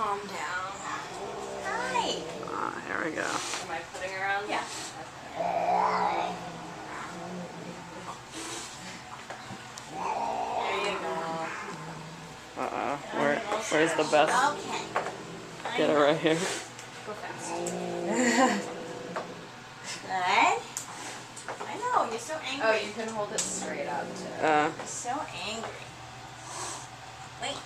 calm down. Hi. Here we go. Am I putting her on? Yeah. There you go. Uh-oh. Where's the best? Okay. Get it right here. Go fast. Good. I know, you're so angry. Oh, you can hold it straight up too. You're so angry. Wait.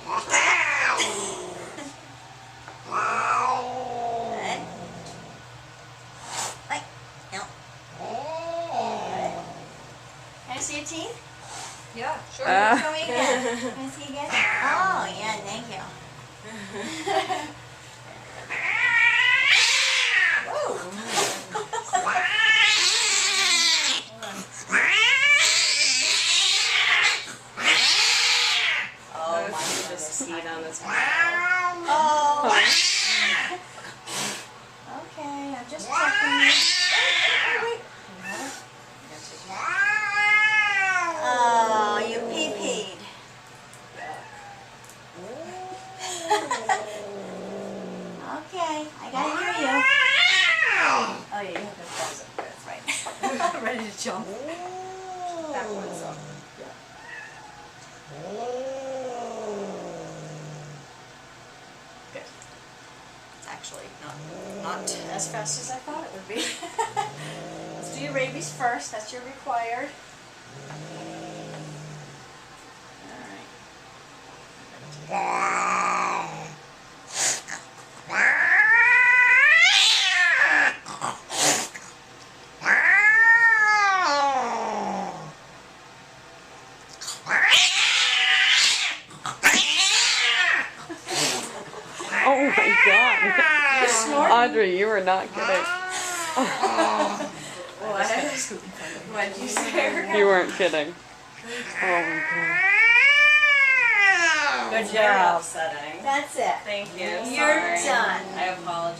Good. Wait. No. Good. Can I see your teeth? Yeah, sure. Show me again. Can I see again? Oh, yeah, thank you. Whoa. Oh, my Just goodness. eat on this one. Oh. Okay, I'm just checking. Wait. Oh, you pee-peed. Okay, I gotta hear you. Oh, yeah, you have to close it. That's right. I'm ready to jump. Backwards up. Good. It's actually not as fast as I thought it would be. Let's do your rabies first. That's your required. Oh my God. You're snorting. Audrey, you were not kidding. What? What did you say? You weren't kidding. Oh my God. Good Very job. upsetting. That's it. Thank you. You're Sorry. done. I apologize.